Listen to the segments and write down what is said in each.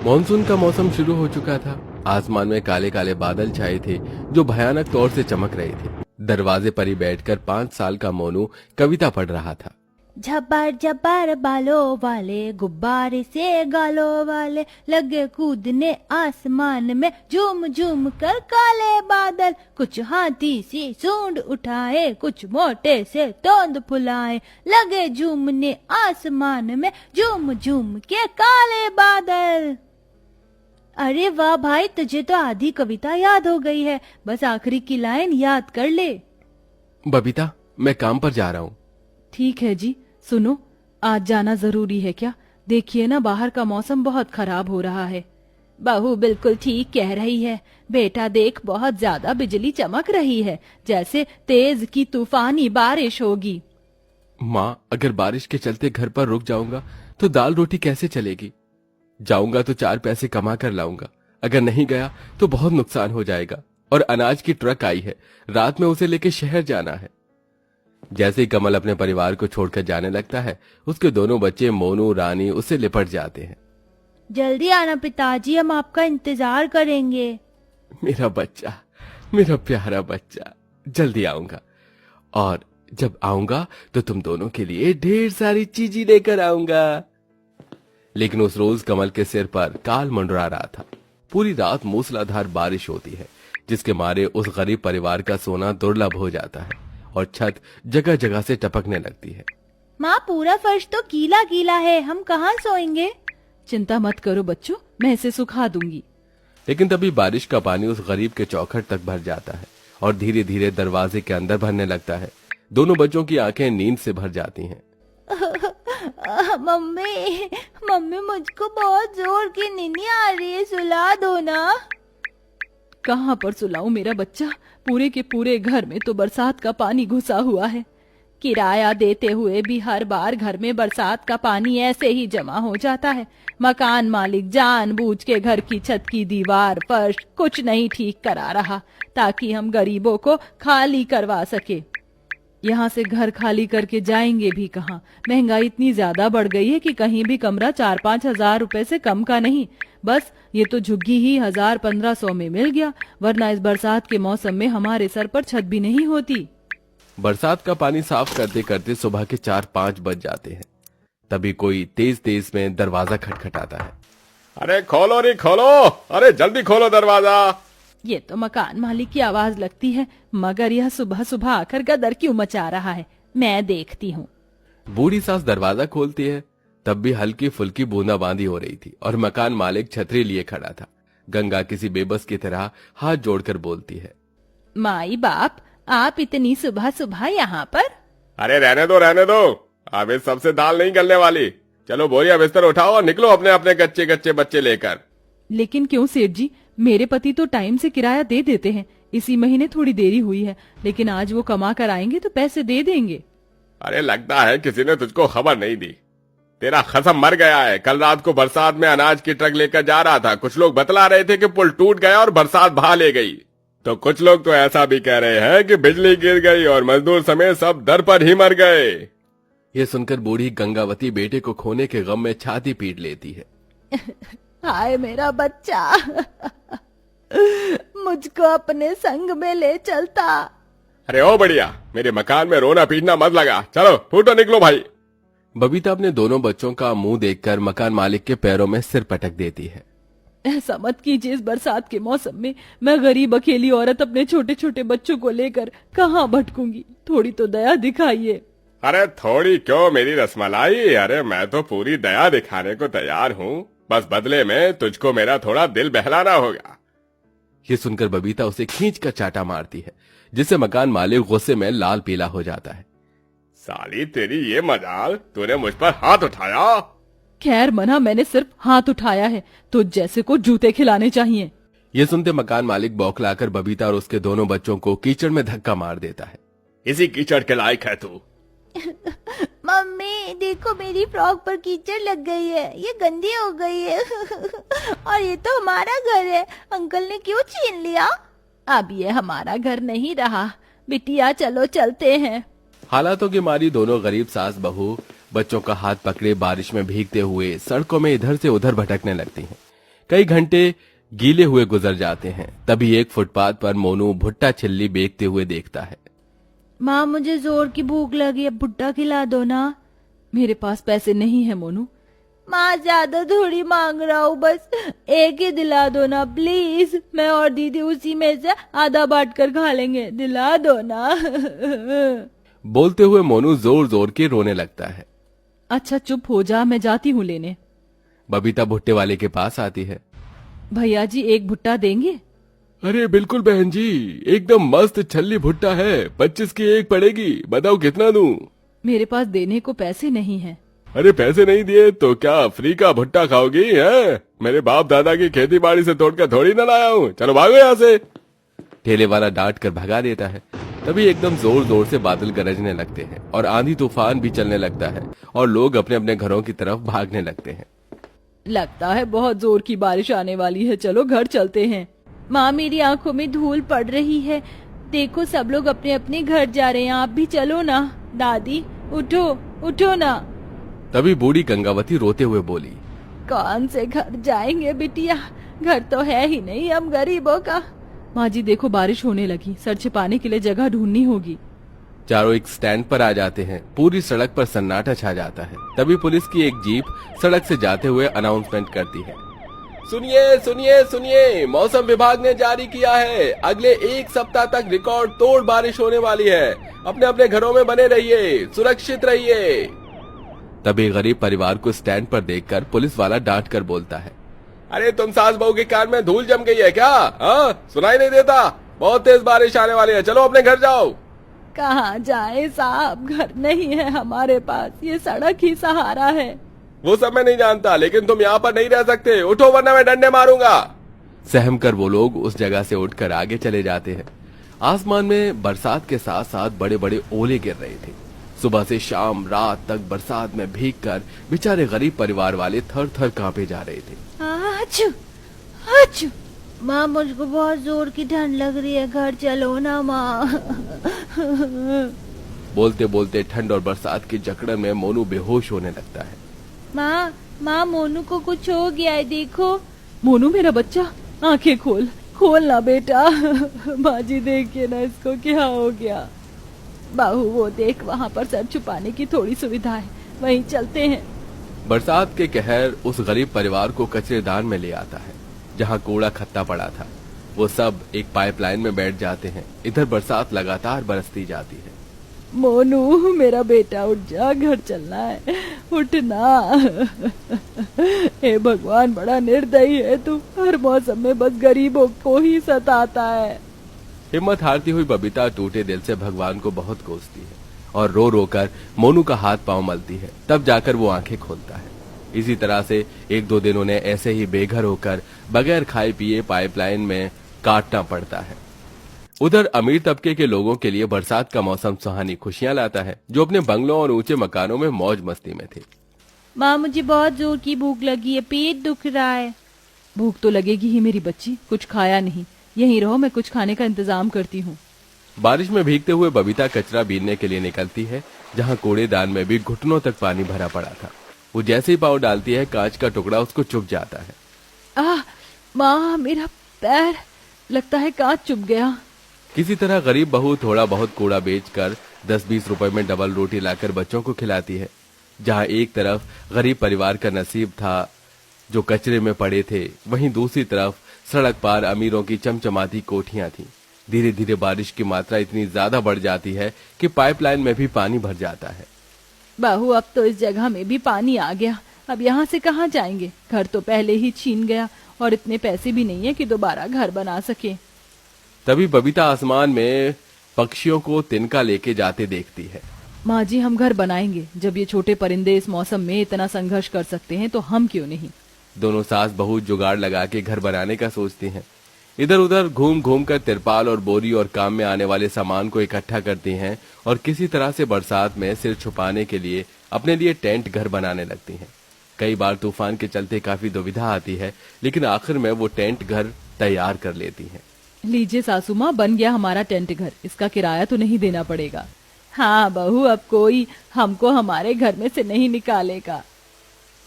Monsoon का मौसम शुरू हो चुका था। आसमान में काले काले बादल छाए थे जो भयानक तौर से चमक रहे थे। दरवाजे पर ही बैठकर 5 साल का मोनू कविता पढ़ रहा था। झब्बर झब्बर बालों वाले, गुब्बारे से गालों वाले, लगे कूदने आसमान में, झूम झूम कर काले बादल, कुछ हाथी सी सूंड उठाए, कुछ मोटे से तोंद फुलाए, लगे झूमने आसमान में, झूम झूम के काले बादल। अरे वाह भाई, तुझे तो आधी कविता याद हो गई है, बस आखिरी की लाइन याद कर ले। बबीता, मैं काम पर जा रहा हूँ। ठीक है जी। सुनो, आज जाना जरूरी है क्या? देखिए ना, बाहर का मौसम बहुत खराब हो रहा है। बहू बिल्कुल ठीक कह रही है। बेटा देख, बहुत ज्यादा बिजली चमक रही है, जैसे तेज की तूफानी बारिश होगी। माँ, अगर बारिश के चलते घर पर रुक जाऊंगा तो दाल रोटी कैसे चलेगी? जाऊंगा तो 4 पैसे कमा कर लाऊंगा, अगर नहीं गया तो बहुत नुकसान हो जाएगा। और अनाज की ट्रक आई है, रात में उसे लेके शहर जाना है। जैसे ही कमल अपने परिवार को छोड़कर जाने लगता है, उसके दोनों बच्चे मोनू रानी उससे लिपट जाते हैं। जल्दी आना पिताजी, हम आपका इंतजार करेंगे। मेरा बच्चा, मेरा प्यारा बच्चा, जल्दी आऊंगा। और जब आऊंगा तो तुम दोनों के लिए ढेर सारी चीजें लेकर आऊंगा। लेकिन उस रोज कमल के सिर पर काल मंडरा रहा था। पूरी रात मूसलाधार बारिश होती है, जिसके मारे उस गरीब परिवार का सोना दुर्लभ हो जाता है और छत जगह जगह से टपकने लगती है। माँ, पूरा फर्श तो गीला गीला है, हम कहाँ सोएंगे? चिंता मत करो बच्चों, मैं इसे सुखा दूंगी। लेकिन तभी बारिश का पानी उस गरीब के चौखट तक भर जाता है और धीरे धीरे दरवाजे के अंदर भरने लगता है। दोनों बच्चों की आंखें नींद से भर जाती हैं। मम्मी, मम्मी, मुझको बहुत जोर की नींद आ रही है, सुला दो ना। कहाँ पर सुलाऊं मेरा बच्चा? पूरे के पूरे घर में तो बरसात का पानी घुसा हुआ है। किराया देते हुए भी हर बार घर में बरसात का पानी ऐसे ही जमा हो जाता है। मकान मालिक जानबूझ के घर की छत की दीवार, फर्श कुछ नहीं ठीक करा रहा, ताकि हम गरीबों को खाली करवा सके। यहाँ से घर खाली करके जाएंगे भी कहाँ? महंगाई इतनी ज्यादा बढ़ गई है कि कहीं भी कमरा 4-5 हजार रुपए से कम का नहीं। बस ये तो झुग्गी ही 1000-1500 में मिल गया, वरना इस बरसात के मौसम में हमारे सर पर छत भी नहीं होती। बरसात का पानी साफ करते करते सुबह के 4-5 बज जाते हैं। तभी कोई तेज तेज में दरवाजा खटखटाता है। अरे खोलो रे खोलो, अरे जल्दी खोलो दरवाजा। ये तो मकान मालिक की आवाज लगती है, मगर यह सुबह सुबह आकर गदर क्यों मचा रहा है? मैं देखती हूँ। बूढ़ी सास दरवाजा खोलती है। तब भी हल्की फुल्की बूंदाबांदी हो रही थी और मकान मालिक छतरी लिए खड़ा था। गंगा किसी बेबस की तरह हाथ जोड़कर बोलती है, माई बाप, आप इतनी सुबह सुबह यहाँ पर? अरे रहने दो, अब इस सबसे दाल नहीं गलने वाली। चलो बोरिया बिस्तर उठाओ और निकलो अपने अपने कच्चे कच्चे बच्चे लेकर। लेकिन क्यों सेठ जी? मेरे पति तो टाइम से किराया दे देते हैं। इसी महीने थोड़ी देरी हुई है, लेकिन आज वो कमा कर आएंगे तो पैसे दे देंगे। अरे लगता है किसी ने तुझको खबर नहीं दी। तेरा खसम मर गया है। कल रात को बरसात में अनाज की ट्रक लेकर जा रहा था। कुछ लोग बतला रहे थे कि पुल टूट गया और बरसात बहा ले गई, तो कुछ लोग तो ऐसा भी कह रहे हैं कि बिजली गिर गई और मजदूर समेत सब दर पर ही मर गए। ये सुनकर बूढ़ी गंगावती बेटे को खोने के गम में छाती पीट लेती है। हाय मेरा बच्चा, मुझको अपने संग में ले चलता। अरे ओ बढ़िया, मेरे मकान में रोना पीटना मत लगा। चलो फूटो निकलो भाई। बबीता अपने दोनों बच्चों का मुंह देखकर मकान मालिक के पैरों में सिर पटक देती है। ऐसा मत कीजिए, इस बरसात के मौसम में मैं गरीब अकेली औरत अपने छोटे छोटे बच्चों को लेकर कहाँ भटकूंगी? थोड़ी तो दया दिखाइए। अरे थोड़ी क्यों मेरी रसमलाई, अरे मैं तो पूरी दया दिखाने को तैयार हूँ। बस बदले में तुझको मेरा थोड़ा दिल बहलाना होगा। ये सुनकर बबीता उसे खींच कर चाटा मारती है, जिससे मकान मालिक गुस्से में लाल पीला हो जाता है। साली तेरी ये मजाल, तूने मुझ पर हाथ उठाया। खैर मना, मैंने सिर्फ हाथ उठाया है, तो जैसे को जूते खिलाने चाहिए। ये सुनते मकान मालिक बौखलाकर बबीता और उसके दोनों बच्चों को कीचड़ में धक्का मार देता है। इसी कीचड़ के लायक है तू। मम्मी देखो, मेरी फ्रॉक पर कीचड़ लग गई है, ये गंदी हो गई है। और ये तो हमारा घर है, अंकल ने क्यों छीन लिया? अब ये हमारा घर नहीं रहा। बिटिया चलो चलते हैं। हालातों की मारी दोनों गरीब सास बहू बच्चों का हाथ पकड़े बारिश में भीगते हुए सड़कों में इधर से उधर भटकने लगती हैं। कई घंटे गीले हुए गुजर जाते हैं। तभी एक फुटपाथ पर मोनू भुट्टा छिल्ली बेचते हुए देखता है। माँ मुझे जोर की भूख लगी है, भुट्टा खिला दो ना। मेरे पास पैसे नहीं है मोनू। माँ ज्यादा थोड़ी मांग रहा हूँ, बस एक ही दिला दो ना प्लीज। मैं और दीदी उसी में से आधा बांट कर खा लेंगे, दिला दो ना। बोलते हुए मोनू जोर जोर के रोने लगता है। अच्छा चुप हो जा, मैं जाती हूँ लेने। बबीता भुट्टे वाले के पास आती है। भैया जी एक भुट्टा देंगे? अरे बिल्कुल बहन जी, एकदम मस्त छल्ली भुट्टा है, 25 की एक पड़ेगी, बताओ कितना दूं? मेरे पास देने को पैसे नहीं है। अरे पैसे नहीं दिए तो क्या फ्री का भुट्टा खाओगी है? मेरे बाप दादा की खेती बाड़ी से तोड़कर थोड़ी न लाया हूँ, चलो भागो यहाँ से। ठेले वाला डांट कर भगा देता है। तभी एकदम जोर जोर से बादल गरजने लगते हैं और आंधी तूफान भी चलने लगता है और लोग अपने अपने घरों की तरफ भागने लगते हैं। लगता है बहुत जोर की बारिश आने वाली है, चलो घर चलते हैं। माँ मेरी आंखों में धूल पड़ रही है, देखो सब लोग अपने अपने घर जा रहे हैं, आप भी चलो ना। दादी उठो उठो ना। तभी बूढ़ी गंगावती रोते हुए बोली, कौन से घर जाएंगे बिटिया, घर तो है ही नहीं हम गरीबों का। माँ जी देखो बारिश होने लगी, सर छिपाने के लिए जगह ढूंढनी होगी। चारों एक स्टैंड पर आ जाते हैं। पूरी सड़क पर सन्नाटा छा जाता है। तभी पुलिस की एक जीप सड़क से जाते हुए अनाउंसमेंट करती है, सुनिए सुनिए सुनिए, मौसम विभाग ने जारी किया है, अगले एक सप्ताह तक रिकॉर्ड तोड़ बारिश होने वाली है, अपने अपने घरों में बने रहिए, सुरक्षित रहिए। तभी गरीब परिवार को स्टैंड पर देखकर पुलिस वाला डांट कर बोलता है, अरे तुम सास बहू के कान में धूल जम गई है क्या? हाँ सुनाई नहीं देता? बहुत तेज बारिश आने वाली है, चलो अपने घर जाओ। कहाँ जाए साहब, घर नहीं है हमारे पास, ये सड़क ही सहारा है। वो सब मैं नहीं जानता, लेकिन तुम यहाँ पर नहीं रह सकते, उठो वरना मैं डंडे मारूंगा। सहम कर वो लोग उस जगह से उठकर आगे चले जाते हैं। आसमान में बरसात के साथ साथ बड़े बड़े ओले गिर रहे थे। सुबह से शाम रात तक बरसात में भीगकर बेचारे गरीब परिवार वाले थर थर कांपे जा रहे थे। आचू, आचू। माँ मुझको बहुत जोर की ठंड लग रही है, घर चलो ना माँ। बोलते बोलते ठंड और बरसात की जकड़न में मोनू बेहोश होने लगता है। माँ माँ मोनू को कुछ हो गया है, देखो। मोनू मेरा बच्चा, आंखें खोल, खोल ना बेटा। माँ जी देखिए ना इसको क्या हो गया। बहू वो देख, वहाँ पर सर छुपाने की थोड़ी सुविधा है, वहीं चलते हैं। बरसात के कहर उस गरीब परिवार को कचरेदान में ले आता है जहाँ कूड़ा खत्ता पड़ा था। वो सब एक पाइपलाइन में बैठ जाते हैं। इधर बरसात लगातार बरसती जाती है। मोनू मेरा बेटा उठ जा, घर चलना है, उठना। हे भगवान बड़ा निर्दयी है तू, हर मौसम में बस गरीबों को ही सताता है। हिम्मत हारती हुई बबीता टूटे दिल से भगवान को बहुत कोसती है और रो रो कर मोनू का हाथ पांव मलती है। तब जाकर वो आंखें खोलता है। इसी तरह से एक दो दिन उन्हें ऐसे ही बेघर होकर बगैर खाए पिए पाइपलाइन में काटना पड़ता है। उधर अमीर तबके के लोगों के लिए बरसात का मौसम सुहानी खुशियां लाता है, जो अपने बंगलों और ऊंचे मकानों में मौज मस्ती में थे। माँ मुझे बहुत जोर की भूख लगी है, पेट दुख रहा है। भूख तो लगेगी ही मेरी बच्ची, कुछ खाया नहीं, यहीं रहो, मैं कुछ खाने का इंतजाम करती हूँ। बारिश में भीगते हुए बबीता कचरा बीनने के लिए निकलती है, जहाँ कूड़ेदान में भी घुटनों तक पानी भरा पड़ा था। वो जैसे ही पाँव डालती है, कांच का टुकड़ा उसको चुभ जाता है। माँ मेरा पैर, लगता है कांच चुभ गया। किसी तरह गरीब बहू थोड़ा बहुत कूड़ा बेचकर 10-20 रुपए में डबल रोटी लाकर बच्चों को खिलाती है। जहाँ एक तरफ गरीब परिवार का नसीब था जो कचरे में पड़े थे, वहीं दूसरी तरफ सड़क पार अमीरों की चमचमाती कोठियां थीं। धीरे धीरे बारिश की मात्रा इतनी ज्यादा बढ़ जाती है कि पाइपलाइन में भी पानी भर जाता है। बहू अब तो इस जगह में भी पानी आ गया, अब यहाँ से कहाँ जाएंगे? घर तो पहले ही छीन गया और इतने पैसे भी नहीं है कि दोबारा घर बना सके। तभी बबीता आसमान में पक्षियों को तिनका लेके जाते देखती है। माँ जी हम घर बनाएंगे, जब ये छोटे परिंदे इस मौसम में इतना संघर्ष कर सकते हैं तो हम क्यों नहीं। दोनों सास बहू जुगाड़ लगा के घर बनाने का सोचती हैं। इधर उधर घूम घूम कर तिरपाल और बोरी और काम में आने वाले सामान को इकट्ठा करती हैं और किसी तरह से बरसात में सिर छुपाने के लिए अपने लिए टेंट घर बनाने लगती हैं। कई बार तूफान के चलते काफी दुविधा आती है, लेकिन आखिर में वो टेंट घर तैयार कर लेती हैं। लीजिए सासू माँ, बन गया हमारा टेंट घर, इसका किराया तो नहीं देना पड़ेगा। हाँ बहू, अब कोई हमको हमारे घर में से नहीं निकालेगा।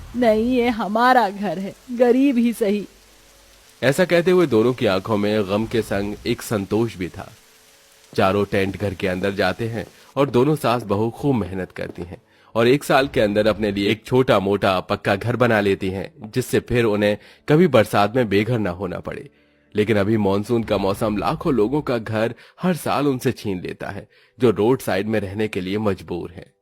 नहीं, ये हमारा घर है, गरीब ही सही, ऐसा कहते हुए दोनों की आंखों में गम के संग एक संतोष भी था। चारों टेंट घर के अंदर जाते हैं और दोनों सास बहू खूब मेहनत करती हैं और 1 साल के अंदर अपने लिए एक छोटा मोटा पक्का घर बना लेती हैं, जिससे फिर उन्हें कभी बरसात में बेघर न होना पड़े। लेकिन अभी मॉनसून का मौसम लाखों लोगों का घर हर साल उनसे छीन लेता है, जो रोड साइड में रहने के लिए मजबूर हैं।